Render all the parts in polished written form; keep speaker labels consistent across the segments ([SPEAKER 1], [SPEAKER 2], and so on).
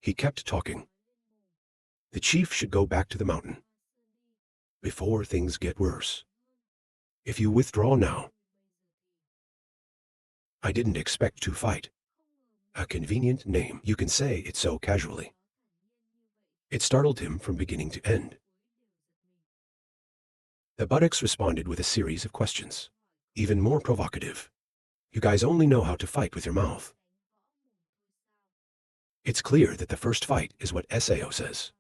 [SPEAKER 1] He kept talking. The chief should go back to the mountain before things get worse. If you withdraw now. I didn't expect to fight. A convenient name, you can say it so casually. It startled him from beginning to end. The buttocks responded with a series of questions, even more provocative. You guys only know how to fight with your mouth. It's clear that the first fight is what Sao says.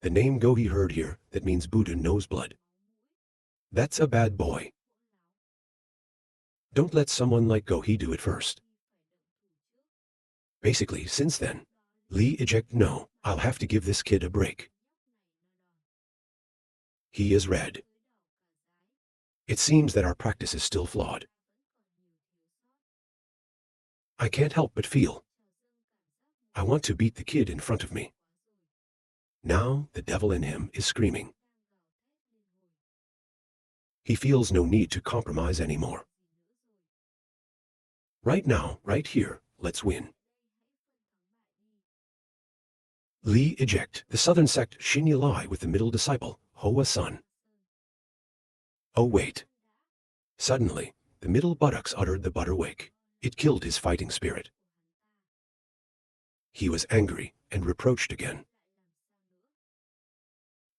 [SPEAKER 1] The name Go he heard here, that means Buddha knows blood. That's a bad boy. Don't let someone like Go he do it first. Basically, since then, Lee eject no, I'll have to give this kid a break. He is red. It seems that our practice is still flawed. I can't help but feel. I want to beat the kid in front of me. Now the devil in him is screaming. He feels no need to compromise anymore. Right now, right here, let's win. Lee eject, the southern sect Shinya lie with the middle disciple, Hua Sun. Oh wait. Suddenly, the middle buttocks uttered the butterwake. It killed his fighting spirit. He was angry and reproached again.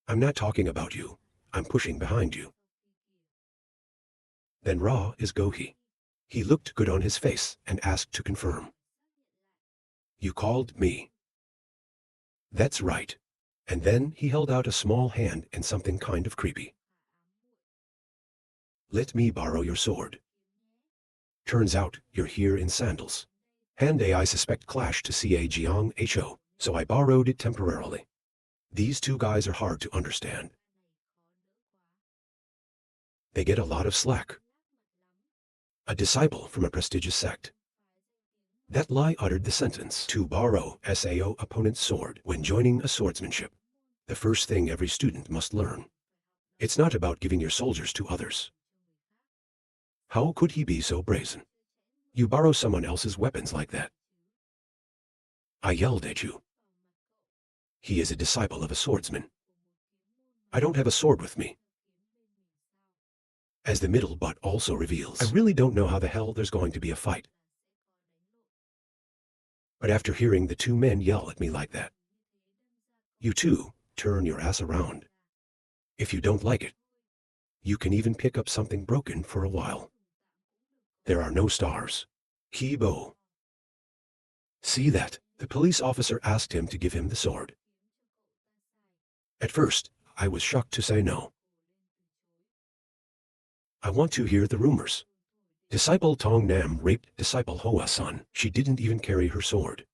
[SPEAKER 1] I'm not talking about you. I'm pushing behind you. Then Ra is Gohi. He looked good on his face and asked to confirm. You called me. That's right. And then he held out a small hand and something kind of creepy. Let me borrow your sword. Turns out you're here in sandals. Hand I suspect clash to CA Jiang Ho, so I borrowed it temporarily. These two guys are hard to understand. They get a lot of slack. A disciple from a prestigious sect. That lie uttered the sentence to borrow SAO opponent's sword when joining a swordsmanship. The first thing every student must learn. It's not about giving your soldiers to others. How could he be so brazen? You borrow someone else's weapons like that. I yelled at you. He is a disciple of a swordsman. I don't have a sword with me. As the middle butt also reveals, I really don't know how the hell there's going to be a fight. But after hearing the two men yell at me like that, you too, turn your ass around. If you don't like it, you can even pick up something broken for a while. There are no stars. Kibo. See that? The police officer asked him to give him the sword. At first, I was shocked to say no. I want to hear the rumors. Disciple Tong Nam raped disciple Hoa Sun. She didn't even carry her sword.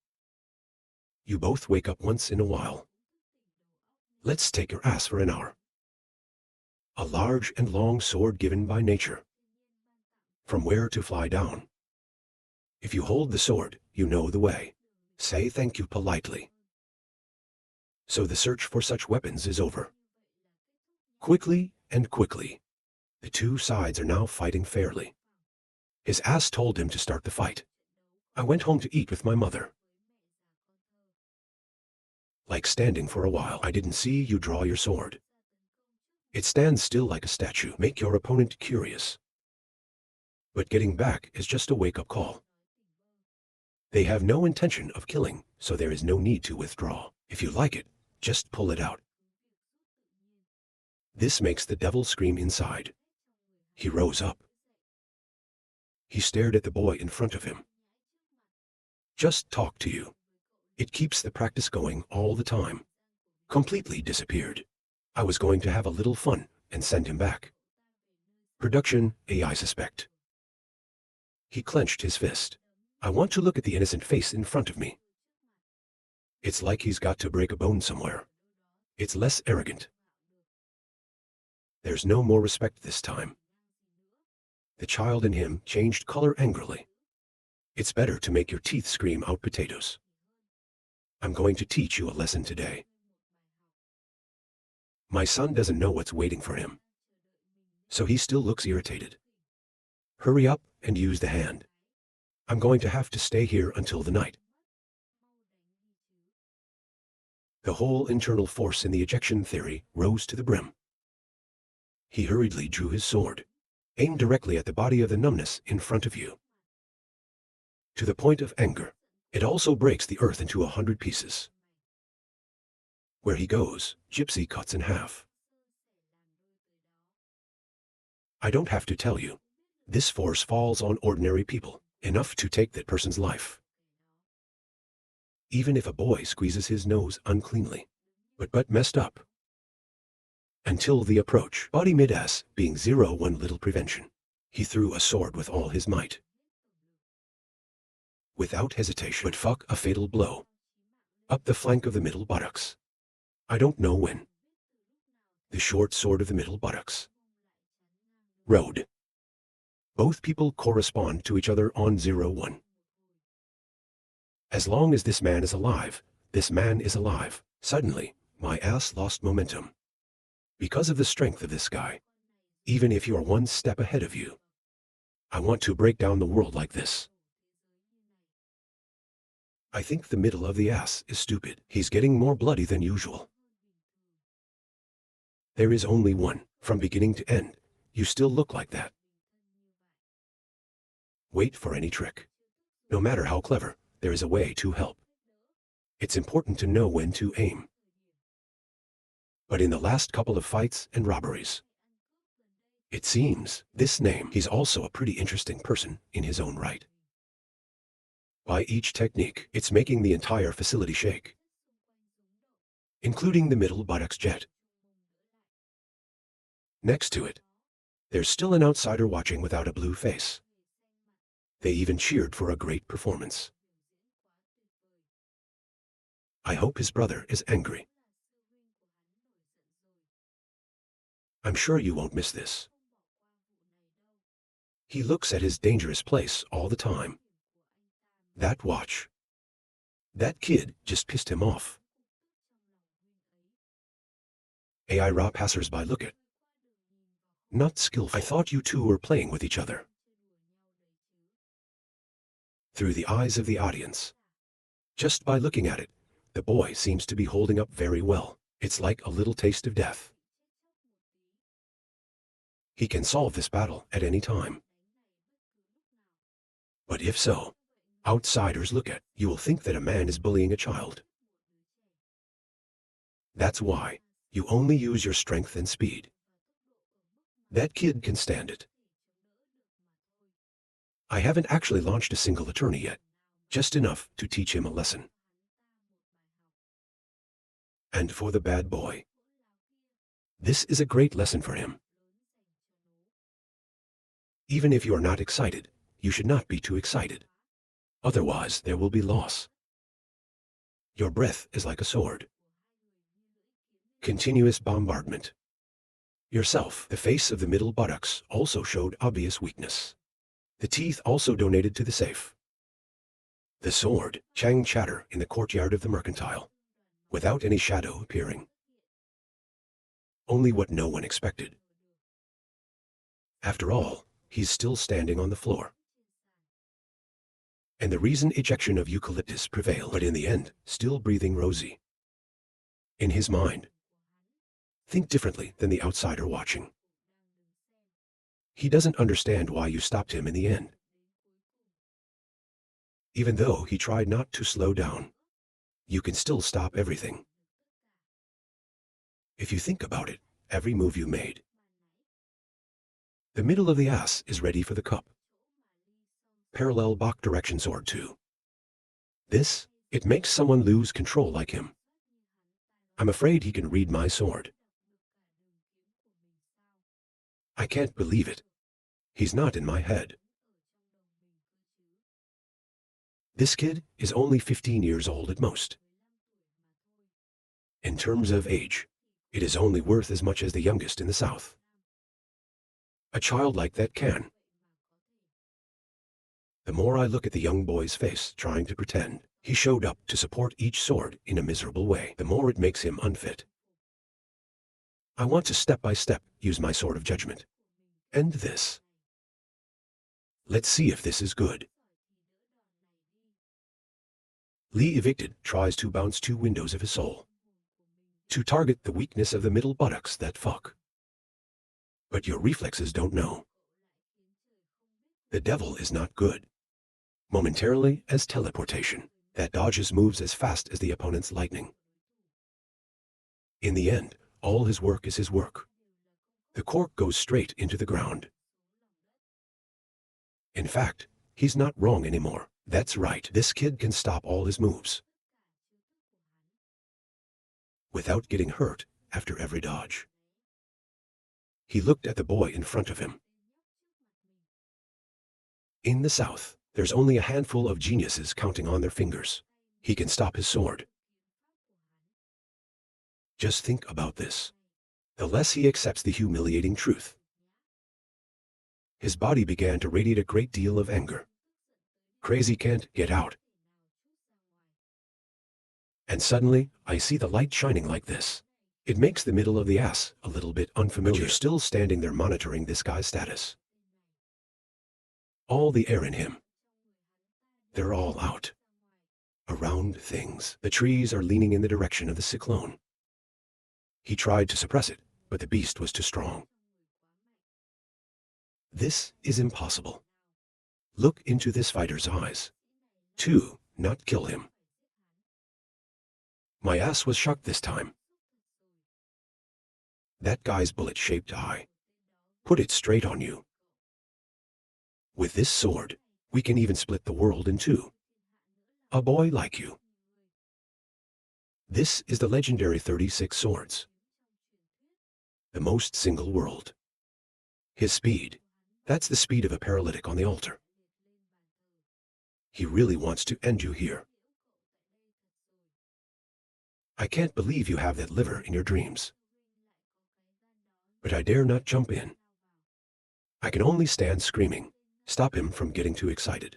[SPEAKER 1] You both wake up once in a while. Let's take your ass for an hour. A large and long sword given by nature. From where to fly down. If you hold the sword, you know the way. Say thank you politely. So the search for such weapons is over. Quickly and quickly, the two sides are now fighting fairly. His ass told him to start the fight. I went home to eat with my mother. Like standing for a while, I didn't see you draw your sword. It stands still like a statue, make your opponent curious. But getting back is just a wake-up call. They have no intention of killing, so there is no need to withdraw. If you like it, just pull it out. This makes the devil scream inside. He rose up. He stared at the boy in front of him. Just talk to you. It keeps the practice going all the time. Completely disappeared. I was going to have a little fun and send him back. Production, I suspect. He clenched his fist. I want to look at the innocent face in front of me. It's like he's got to break a bone somewhere. It's less arrogant. There's no more respect this time. The child in him changed color angrily. It's better to make your teeth scream out potatoes. I'm going to teach you a lesson today. My son doesn't know what's waiting for him. So he still looks irritated. Hurry up and use the hand. I'm going to have to stay here until the night. The whole internal force in the ejection theory rose to the brim. He hurriedly drew his sword, aimed directly at the body of the numbness in front of you. To the point of anger, it also breaks the earth into 100 pieces. Where he goes, Gypsy cuts in half. I don't have to tell you. This force falls on ordinary people, enough to take that person's life. Even if a boy squeezes his nose uncleanly, but messed up. Until the approach, body mid-ass being 0-1 little prevention. He threw a sword with all his might. Without hesitation, but fuck a fatal blow. Up the flank of the middle buttocks. I don't know when. The short sword of the middle buttocks. Road. Both people correspond to each other on 0-1. As long as this man is alive, this man is alive. Suddenly, my ass lost momentum. Because of the strength of this guy. Even if you are one step ahead of you. I want to break down the world like this. I think the middle of the ass is stupid. He's getting more bloody than usual. There is only one. From beginning to end, you still look like that. Wait for any trick. No matter how clever, there is a way to help. It's important to know when to aim. But in the last couple of fights and robberies, it seems this name, he's also a pretty interesting person in his own right. By each technique, it's making the entire facility shake, including the middle buttocks jet. Next to it, there's still an outsider watching without a blue face. They even cheered for a great performance. I hope his brother is angry. I'm sure you won't miss this. He looks at his dangerous place all the time. That watch. That kid just pissed him off. AI passers-by look at. Not skillful. I thought you two were playing with each other. Through the eyes of the audience. Just by looking at it, the boy seems to be holding up very well. It's like a little taste of death. He can solve this battle at any time. But if so, outsiders look at, you will think that a man is bullying a child. That's why you only use your strength and speed. That kid can stand it. I haven't actually launched a single attorney yet, just enough to teach him a lesson. And for the bad boy, this is a great lesson for him. Even if you are not excited, you should not be too excited. Otherwise, there will be loss. Your breath is like a sword. Continuous bombardment. Yourself, the face of the middle buttocks, also showed obvious weakness. The teeth also donated to the safe. The sword, Chang chatter in the courtyard of the mercantile, without any shadow appearing. Only what no one expected. After all, he's still standing on the floor. And the reason ejection of eucalyptus prevailed, but in the end, still breathing rosy. In his mind, think differently than the outsider watching. He doesn't understand why you stopped him in the end. Even though he tried not to slow down, you can still stop everything. If you think about it, every move you made. The middle of the ass is ready for the cup. Parallel Bach direction sword 2. This, it makes someone lose control like him. I'm afraid he can read my sword. I can't believe it. He's not in my head. This kid is only 15 years old at most. In terms of age, it is only worth as much as the youngest in the South. A child like that can. The more I look at the young boy's face trying to pretend he showed up to support each sword in a miserable way, the more it makes him unfit. I want to step by step use my sword of judgment. End this. Let's see if this is good. Lee evicted tries to bounce 2 windows of his soul. to target the weakness of the middle buttocks that fuck. But your reflexes don't know. The devil is not good. Momentarily as teleportation, that dodges moves as fast as the opponent's lightning. In the end, all his work is his work. The cork goes straight into the ground. In fact, he's not wrong anymore. That's right, this kid can stop all his moves without getting hurt after every dodge. He looked at the boy in front of him. In the South, there's only a handful of geniuses counting on their fingers. He can stop his sword. Just think about this. The less he accepts the humiliating truth. His body began to radiate a great deal of anger. Crazy can't get out. And suddenly, I see the light shining like this. It makes the middle of the ass a little bit unfamiliar. But you're still standing there monitoring this guy's status. All the air in him. They're all out. Around things. The trees are leaning in the direction of the cyclone. He tried to suppress it, but the beast was too strong. This is impossible. Look into this fighter's eyes. To not kill him. My ass was shocked this time. That guy's bullet-shaped eye. Put it straight on you. With this sword, we can even split the world in two. A boy like you. This is the legendary 36 swords. The most single world. His speed, that's the speed of a paralytic on the altar. He really wants to end you here. I can't believe you have that liver in your dreams. But I dare not jump in. I can only stand screaming, stop him from getting too excited.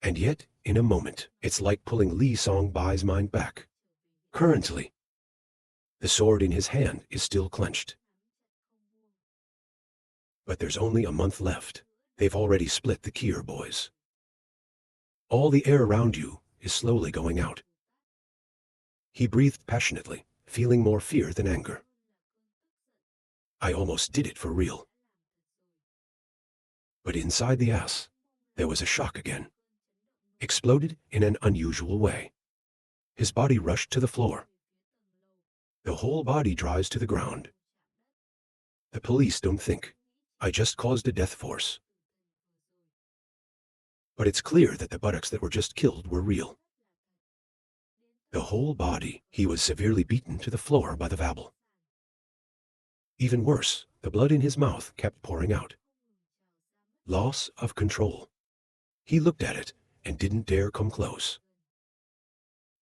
[SPEAKER 1] And yet, in a moment, it's like pulling Lee Song-bai's mind back. Currently, the sword in his hand is still clenched. But there's only a month left. They've already split the Kier boys. All the air around you is slowly going out. He breathed passionately, feeling more fear than anger. I almost did it for real. But inside the ass, there was a shock again. Exploded in an unusual way. His body rushed to the floor. The whole body dries to the ground. The police don't think. I just caused a death force. But it's clear that the buttocks that were just killed were real. The whole body, he was severely beaten to the floor by the Vabble. Even worse, the blood in his mouth kept pouring out. Loss of control. He looked at it and didn't dare come close.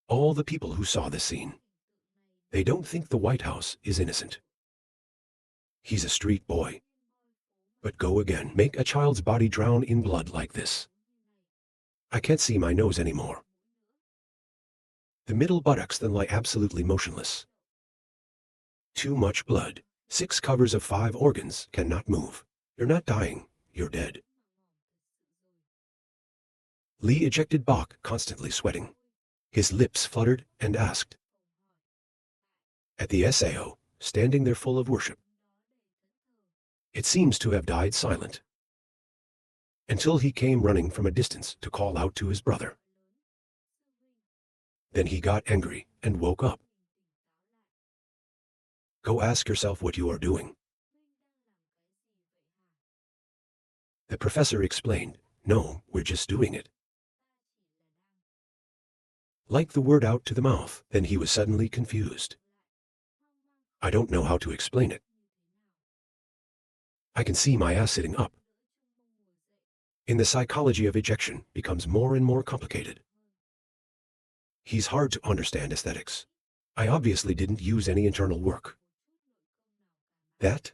[SPEAKER 1] All the people who saw this scene, they don't think the White House is innocent. He's a street boy. But go again, make a child's body drown in blood like this. I can't see my nose anymore. The middle buttocks then lie absolutely motionless. Too much blood. 6 covers of 5 organs cannot move. You're not dying, you're dead. Lee ejected Bach, constantly sweating. His lips fluttered and asked. At the SAO, standing there full of worship. It seems to have died silent. Until he came running from a distance to call out to his brother. Then he got angry and woke up. Go ask yourself what you are doing. The professor explained, no, we're just doing it. Like the word out to the mouth, then he was suddenly confused. I don't know how to explain it. I can see my ass sitting up. In the psychology of ejection becomes more and more complicated. He's hard to understand aesthetics. I obviously didn't use any internal work. That?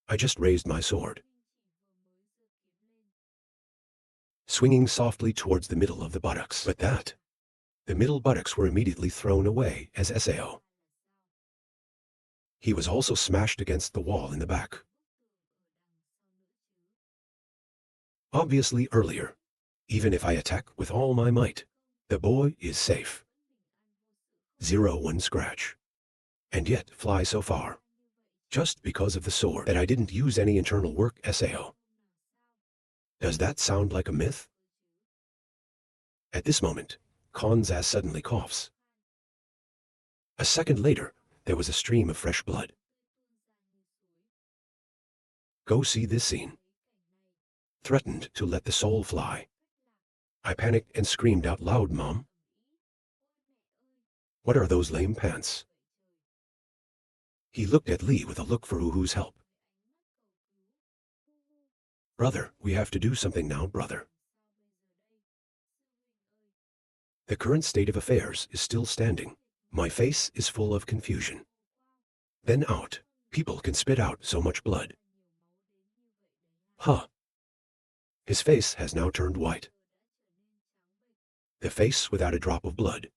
[SPEAKER 1] I just raised my sword. Swinging softly towards the middle of the buttocks. But that? The middle buttocks were immediately thrown away as SAO. He was also smashed against the wall in the back. Obviously earlier, even if I attack with all my might, the boy is safe. 0 scratch. And yet fly so far. Just because of the sword that I didn't use any internal work SAO. Does that sound like a myth? At this moment, Khan's ass suddenly coughs. A second later, there was a stream of fresh blood. Go see this scene. Threatened to let the soul fly. I panicked and screamed out loud, Mom. What are those lame pants? He looked at Lee with a look for Uhu's help. Brother, we have to do something now, brother. The current state of affairs is still standing. My face is full of confusion. Then out. People can spit out so much blood. Huh. His face has now turned white. The face without a drop of blood.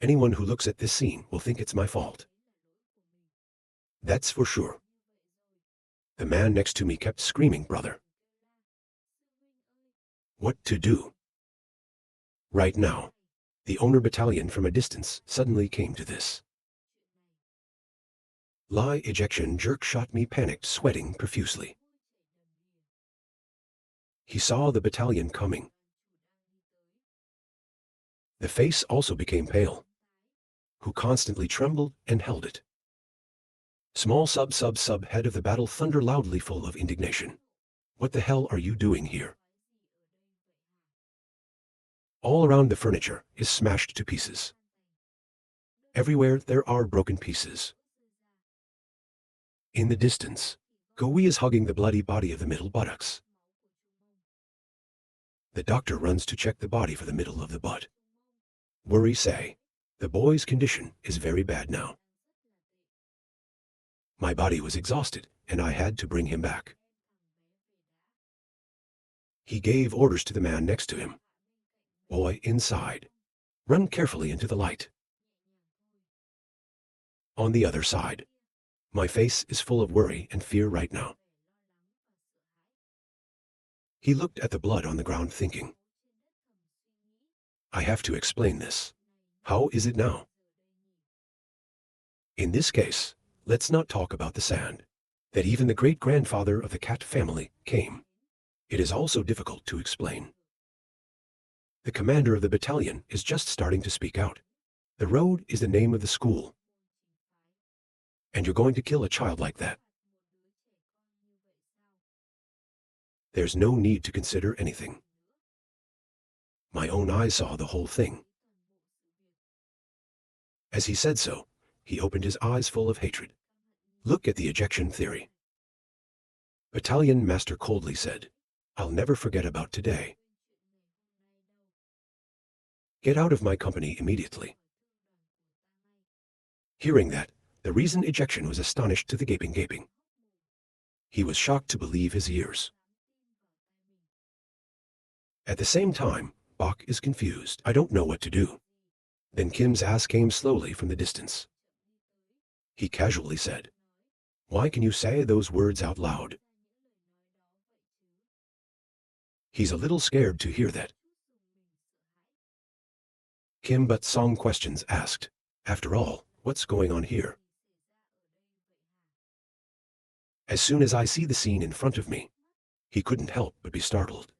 [SPEAKER 1] Anyone who looks at this scene will think it's my fault. That's for sure. The man next to me kept screaming, brother. What to do? Right now. The owner battalion from a distance suddenly came to this. Lie ejection jerk shot me panicked, sweating profusely. He saw the battalion coming. The face also became pale, who constantly trembled and held it. Small sub head of the battle thunder loudly full of indignation. What the hell are you doing here? All around the furniture is smashed to pieces. Everywhere there are broken pieces. In the distance, Goi is hugging the bloody body of the middle buttocks. The doctor runs to check the body for the middle of the butt. Worry say, the boy's condition is very bad now. My body was exhausted, and I had to bring him back. He gave orders to the man next to him. Boy, inside. Run carefully into the light. On the other side. My face is full of worry and fear right now. He looked at the blood on the ground thinking. I have to explain this. How is it now? In this case, let's not talk about the sand. That even the great-grandfather of the cat family came. It is also difficult to explain. The commander of the battalion is just starting to speak out. The road is the name of the school. And you're going to kill a child like that. There's no need to consider anything. My own eyes saw the whole thing. As he said so, he opened his eyes full of hatred. Look at the ejection theory. Battalion Master coldly said, I'll never forget about today. Get out of my company immediately. Hearing that, the reason ejection was astonished to the gaping. He was shocked to believe his ears. At the same time, Bok is confused. I don't know what to do. Then Kim's ass came slowly from the distance. He casually said, Why can you say those words out loud? He's a little scared to hear that. Kim but Song questions asked, After all, what's going on here? As soon as I see the scene in front of me, he couldn't help but be startled.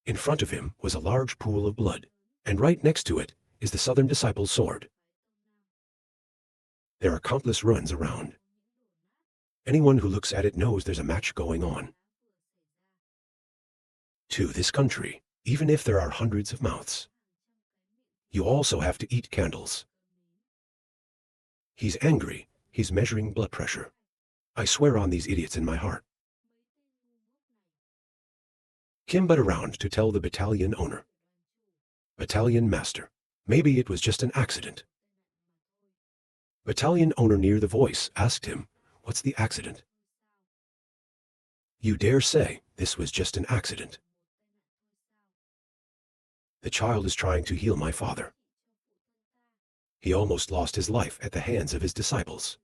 [SPEAKER 1] In front of him was a large pool of blood, and right next to it is the Southern Disciple's sword. There are countless runs around. Anyone who looks at it knows there's a match going on. To this country, even if there are hundreds of mouths, you also have to eat candles. He's angry, he's measuring blood pressure. I swear on these idiots in my heart. Kim but around to tell the battalion owner. Battalion master, maybe it was just an accident. Battalion owner near the voice asked him, What's the accident? You dare say this was just an accident? The child is trying to heal my father. He almost lost his life at the hands of his disciples.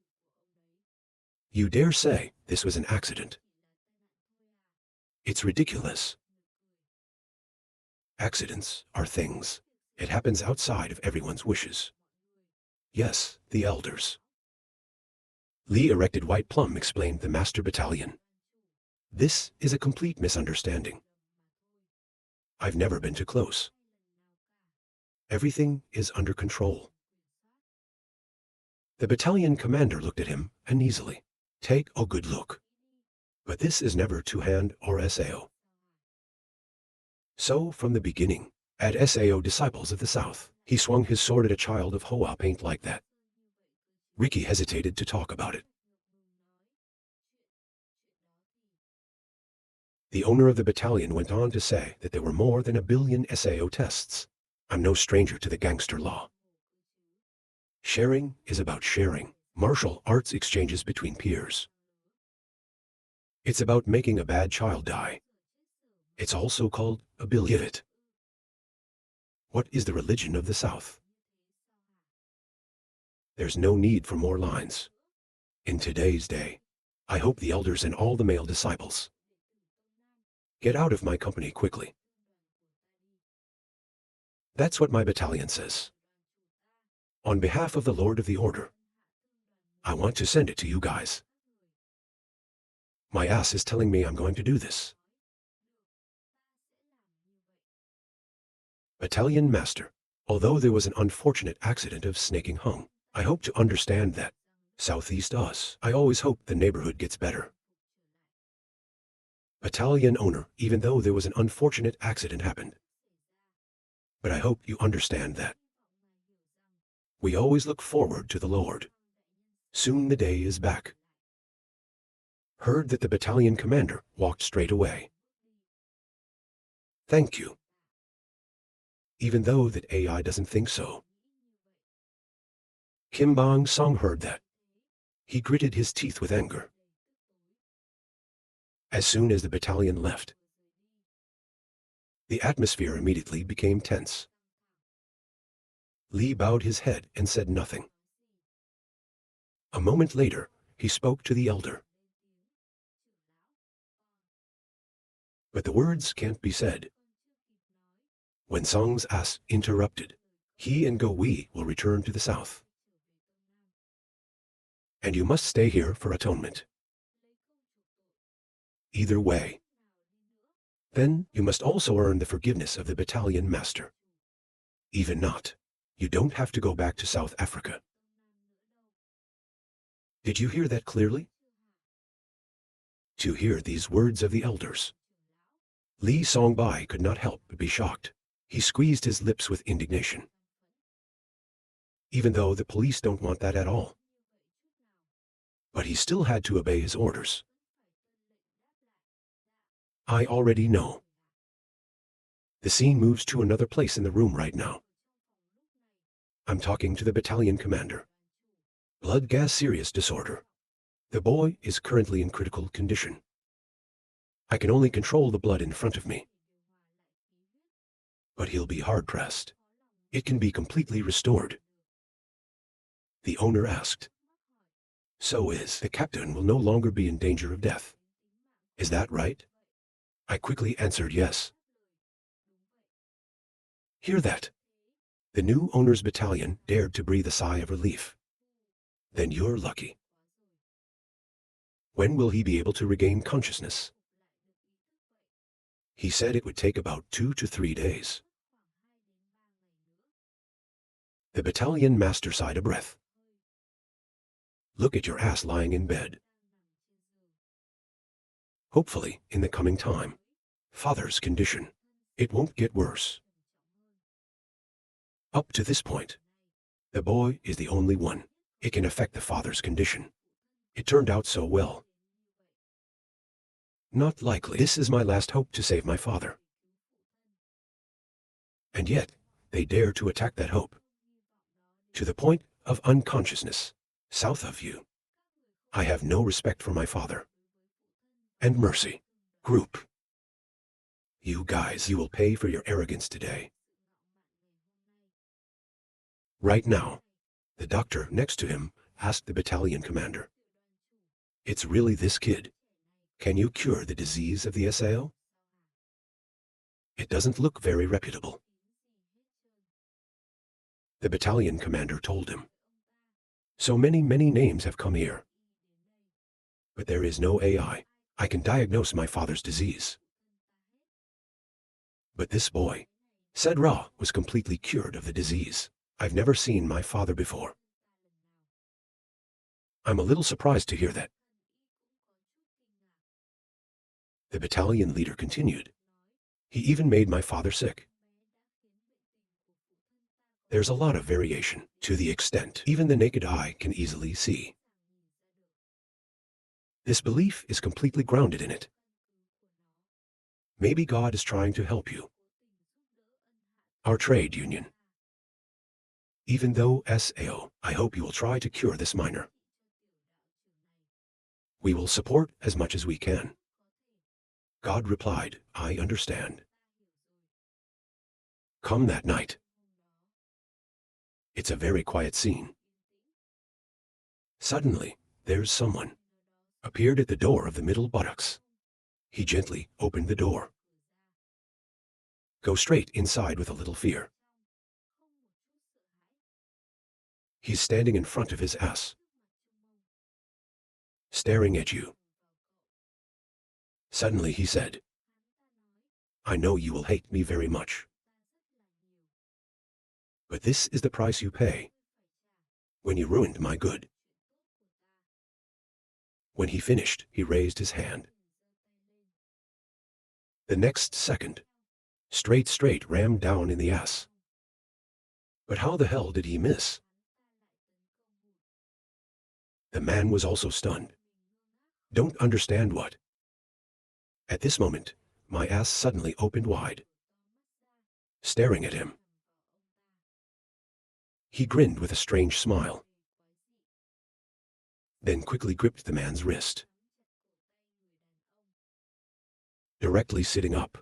[SPEAKER 1] You dare say this was an accident? It's ridiculous. Accidents are things. It happens outside of everyone's wishes. Yes, the elders. Lee erected White Plum explained the Master Battalion. This is a complete misunderstanding. I've never been too close. Everything is under control. The battalion commander looked at him uneasily. Take a good look. But this is never two-hand or SAO. So, from the beginning, at SAO Disciples of the South, he swung his sword at a child of Hoa paint like that. Ricky hesitated to talk about it. The owner of the battalion went on to say that there were more than 1 billion SAO tests. I'm no stranger to the gangster law. Sharing is about sharing. Martial arts exchanges between peers. It's about making a bad child die. It's also called a bill. Give it. What is the religion of the South? There's no need for more lines. In today's day, I hope the elders and all the male disciples get out of my company quickly. That's what my battalion says. On behalf of the Lord of the Order, I want to send it to you guys. My ass is telling me I'm going to do this. Battalion Master, although there was an unfortunate accident of snaking hung, I hope to understand that, Southeast us, I always hope the neighborhood gets better. Battalion Owner, even though there was an unfortunate accident happened. But I hope you understand that. We always look forward to the Lord. Soon the day is back. Heard that the battalion commander walked straight away. Thank you. Even though that AI doesn't think so. Kim Bong Song heard that. He gritted his teeth with anger. As soon as the battalion left, the atmosphere immediately became tense. Lee bowed his head and said nothing. A moment later, he spoke to the elder. But the words can't be said. When Song's ass interrupted, he and Go Wei will return to the south. And you must stay here for atonement. Either way. Then you must also earn the forgiveness of the battalion master. Even not, you don't have to go back to South Africa. Did you hear that clearly? To hear these words of the elders, Lee Song-bai could not help but be shocked. He squeezed his lips with indignation. Even though the police don't want that at all. But he still had to obey his orders. I already know. The scene moves to another place in the room right now. I'm talking to the battalion commander. Blood gas serious disorder. The boy is currently in critical condition. I can only control the blood in front of me. But he'll be hard-pressed. It can be completely restored. The owner asked. So is the captain will no longer be in danger of death. Is that right? I quickly answered yes. Hear that? The new owner's battalion dared to breathe a sigh of relief. Then you're lucky. When will he be able to regain consciousness? He said it would take about 2 to 3 days. The battalion master sighed a breath. Look at your ass lying in bed. Hopefully, in the coming time, father's condition, it won't get worse. Up to this point, the boy is the only one. It can affect the father's condition. It turned out so well. Not likely. This is my last hope to save my father. And yet, they dare to attack that hope. To the point of unconsciousness, south of you. I have no respect for my father. And mercy. Group. You guys, you will pay for your arrogance today. Right now, the doctor next to him asked the battalion commander. It's really this kid. Can you cure the disease of the SAO? It doesn't look very reputable. The battalion commander told him. So many names have come here. But there is no AI. I can diagnose my father's disease. But this boy, said Ra, was completely cured of the disease. I've never seen my father before. I'm a little surprised to hear that. The battalion leader continued. He even made my father sick. There's a lot of variation, to the extent even the naked eye can easily see. This belief is completely grounded in it. Maybe God is trying to help you. Our trade union. Even though SAO, I hope you will try to cure this minor. We will support as much as we can. God replied, I understand. Come that night. It's a very quiet scene. Suddenly, there's someone. Appeared at the door of the middle buttocks. He gently opened the door. Go straight inside with a little fear. He's standing in front of his ass. Staring at you. Suddenly he said, I know you will hate me very much. But this is the price you pay. When you ruined my good. When he finished, he raised his hand. The next second, straight rammed down in the ass. But how the hell did he miss? The man was also stunned. Don't understand what? At this moment, my ass suddenly opened wide. Staring at him. He grinned with a strange smile. Then quickly gripped the man's wrist. Directly sitting up.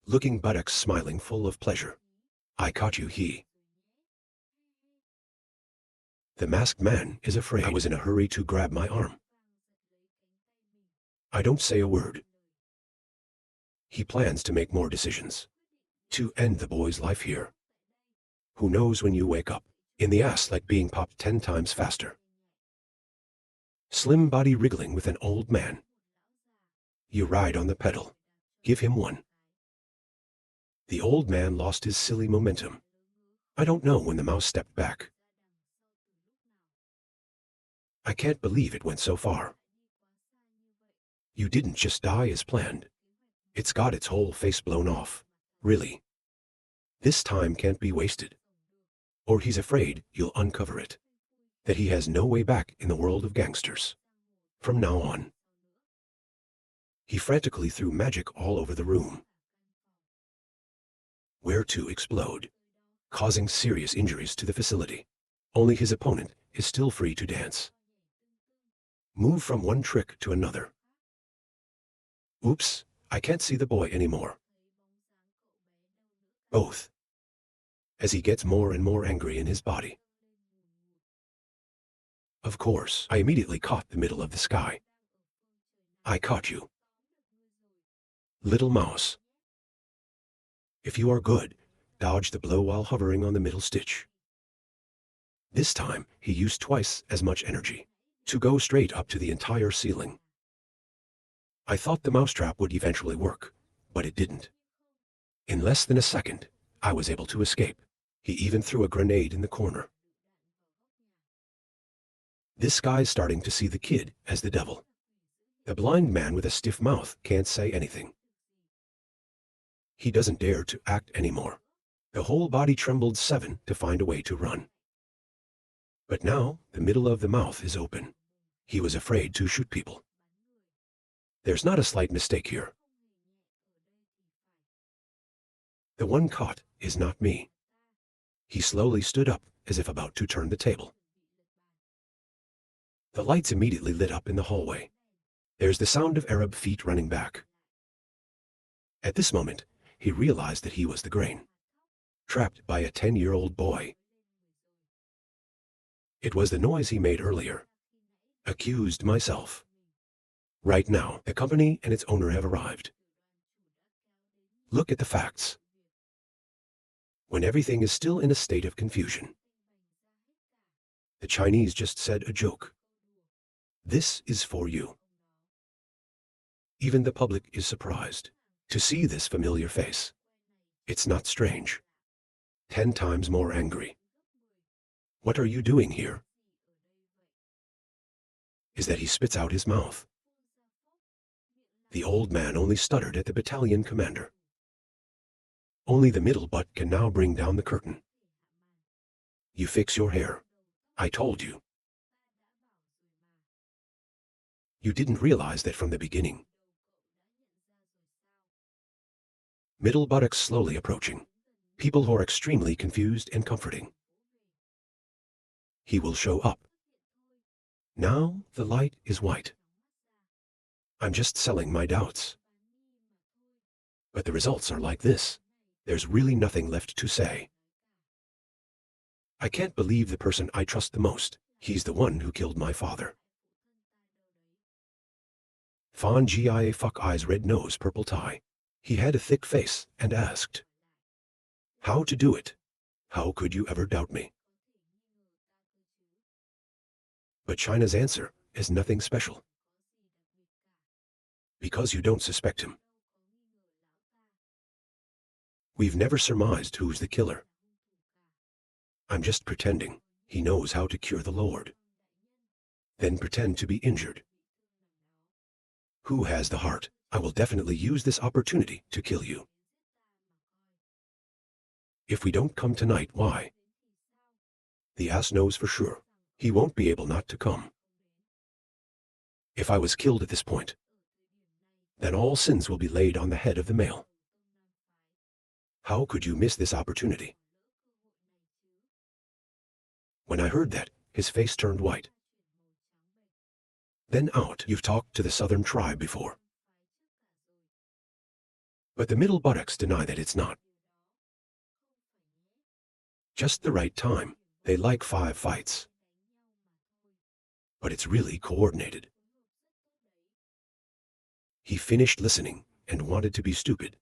[SPEAKER 1] Looking buttocks smiling full of pleasure. I caught you, he. The masked man is afraid. I was in a hurry to grab my arm. I don't say a word. He plans to make more decisions. To end the boy's life here. Who knows when you wake up, in the ass like being popped 10 times faster. Slim body wriggling with an old man. You ride on the pedal. Give him one. The old man lost his silly momentum. I don't know when the mouse stepped back. I can't believe it went so far. You didn't just die as planned. It's got its whole face blown off. Really. This time can't be wasted. Or he's afraid you'll uncover it. That he has no way back in the world of gangsters. From now on. He frantically threw magic all over the room. Where to explode. Causing serious injuries to the facility. Only his opponent is still free to dance. Move from one trick to another. Oops, I can't see the boy anymore. Both. As he gets more and more angry in his body. Of course, I immediately caught the middle of the sky. I caught you. Little mouse. If you are good, dodge the blow while hovering on the middle stitch. This time, he used twice as much energy. To go straight up to the entire ceiling. I thought the mousetrap would eventually work, but it didn't. In less than a second, I was able to escape. He even threw a grenade in the corner. This guy's starting to see the kid as the devil. The blind man with a stiff mouth can't say anything. He doesn't dare to act anymore. The whole body trembled 7 to find a way to run. But now, the middle of the mouth is open. He was afraid to shoot people. There's not a slight mistake here. The one caught is not me. He slowly stood up as if about to turn the table. The lights immediately lit up in the hallway. There's the sound of Arab feet running back. At this moment, he realized that he was the grain. Trapped by a 10-year-old boy. It was the noise he made earlier. Accused myself. Right now, the company and its owner have arrived. Look at the facts. when everything is still in a state of confusion. The Chinese just said a joke. This is for you. Even the public is surprised to see this familiar face. It's not strange. 10 times more angry. What are you doing here? Is that he spits out his mouth. The old man only stuttered at the battalion commander. Only the middle butt can now bring down the curtain. You fix your hair. I told you. You didn't realize that from the beginning. Middle buttocks slowly approaching. People who are extremely confused and comforting. He will show up. Now the light is white. I'm just selling my doubts. But the results are like this. There's really nothing left to say. I can't believe the person I trust the most. He's the one who killed my father. Fan Gia fuck eyes, red nose, purple tie. He had a thick face and asked, how to do it? How could you ever doubt me? But China's answer is nothing special. Because you don't suspect him. We've never surmised who's the killer. I'm just pretending he knows how to cure the Lord. Then pretend to be injured. Who has the heart? I will definitely use this opportunity to kill you. If we don't come tonight, why? The ass knows for sure. He won't be able not to come. If I was killed at this point, then all sins will be laid on the head of the male. How could you miss this opportunity? When I heard that, his face turned white. Then out, you've talked to the southern tribe before. But the middle buttocks deny that it's not. Just the right time. They like 5 fights. But it's really coordinated. He finished listening and wanted to be stupid.